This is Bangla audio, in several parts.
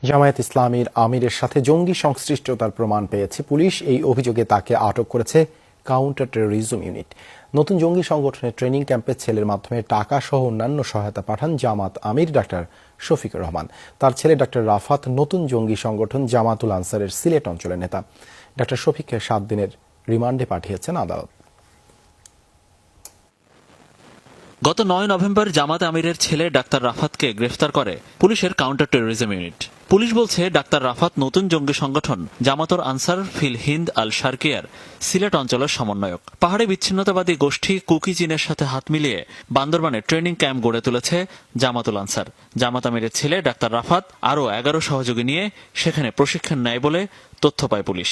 জামায়াত ইসলামীর আমিরের সাথে জঙ্গি সংশ্লিষ্টতার প্রমাণ পেয়েছে পুলিশ। এই অভিযোগে তাকে আটক করেছে কাউন্টার টেরোরিজম ইউনিট। নতুন জঙ্গি সংগঠনের ট্রেনিং ক্যাম্পে ছেলের মাধ্যমে টাকা সহ অন্যান্য সহায়তা পাঠান জামাত আমির ডাক্তার শফিকুর রহমান। তার ছেলে ডাক্তার রাফাত নতুন জঙ্গি সংগঠন জামাতুল আনসারের সিলেট অঞ্চলের নেতা। ডাক্তার শফিককে 7 দিনের রিমান্ডে পাঠিয়েছেন আদালত। গত 9 নভেম্বর জামাত আমিরের ছেলে ডাক্তার রাফাতকে গ্রেফতার করে পুলিশের কাউন্টার টেরোরিজম ইউনিট। পুলিশ বলছে ডাক্তার রাফাত নতুন জঙ্গি সংগঠন জামাতুল আনসার ফিল হিন্দ আল শারকিয়ার সিলেট অঞ্চলের সমন্বয়ক। পাহাড়ি বিচ্ছিন্নতাবাদী গোষ্ঠী কুকি চীনের সাথে হাত মিলিয়ে বান্দরবানে ট্রেনিং ক্যাম্প গড়ে তুলেছে জামাতুল আনসার। জামাত আমিরের ছেলে ডাক্তার রাফাত আরও 11 সহযোগী নিয়ে সেখানে প্রশিক্ষণ নেয় বলে তথ্য পায় পুলিশ।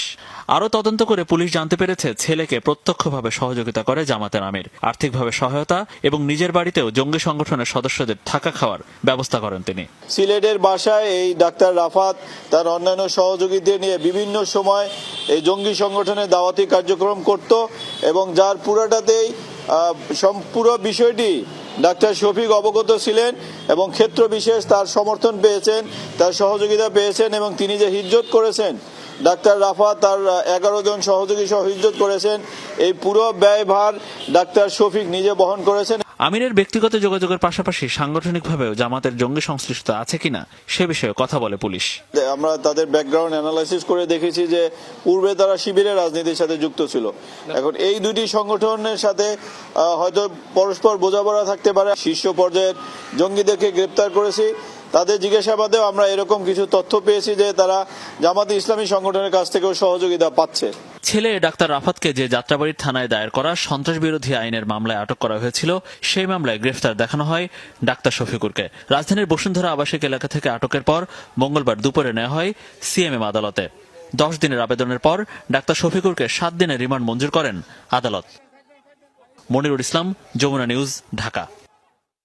আরও তদন্ত করে পুলিশ জানতে পেরেছে ছেলেকে প্রত্যক্ষভাবে সহযোগিতা করে জামাতের আমির, আর্থিকভাবে সহায়তা এবং নিজের বাড়িতেও জঙ্গি সংগঠনের সদস্যদের থাকা খাওয়ার ব্যবস্থা করেন তিনি। সিলেটের বাসায় এই ডাক্তার রাফাত তার অন্যান্য সহযোগীদের নিয়ে বিভিন্ন সময় এই জঙ্গি সংগঠনের দাওয়াতি কার্যক্রম করত এবং যার পুরোটাতেই পুরো বিষয়টি ডাক্তার শফিক অবগত ছিলেন এবং ক্ষেত্র বিশেষ তার সমর্থন পেয়েছেন, তার সহযোগিতা পেয়েছেন এবং তিনি যে হিজ্জত করেছেন ডাক্তার রাফাত তার 11 জন সহযোগী সহ হিজ্জত করেছেন, এই পুরো ব্যয়ভার ডাক্তার শফিক নিজে বহন করেছেন। আমিরের ব্যক্তিগত যোগাযোগের পাশাপাশি সাংগঠনিকভাবেও জামাতের জঙ্গি সংশ্লিষ্টতা আছে কিনা সে বিষয়ে কথা বলে পুলিশ। আমরা তাদের ব্যাকগ্রাউন্ড অ্যানালাইসিস করে দেখেছি যে পূর্বে তারা শিবিরের রাজনীতির সাথে যুক্ত ছিল। এখন এই দুটি সংগঠনের সাথে হয়তো পরস্পর বোঝাপড়া থাকতে পারে। শীর্ষ পর্যায়ের জঙ্গিদেরকে গ্রেপ্তার করেছি, তাদের জিজ্ঞাসাবাদেও আমরা এরকম কিছু তথ্য পেয়েছি যে তারা জামাতে ইসলামী সংগঠনের কাছ থেকেও সহযোগিতা পাচ্ছে। ছেলে ডাক্তার রাফাতকে যে যাত্রাবাড়ির থানায় দায়ের করা সন্ত্রাস বিরোধী আইনের মামলায় আটক করা হয়েছিল, সেই মামলায় গ্রেফতার দেখানো হয় ডাক্তার শফিকুরকে। রাজধানীর বসুন্ধরা আবাসিক এলাকা থেকে আটকের পর মঙ্গলবার দুপুরে নেওয়া হয় সিএমএম আদালতে। 10 দিনের আবেদনের পর ডাক্তার শফিকুরকে 7 দিনের রিমান্ড মঞ্জুর করেন আদালত। মনিরুল ইসলাম, যমুনা নিউজ, ঢাকা।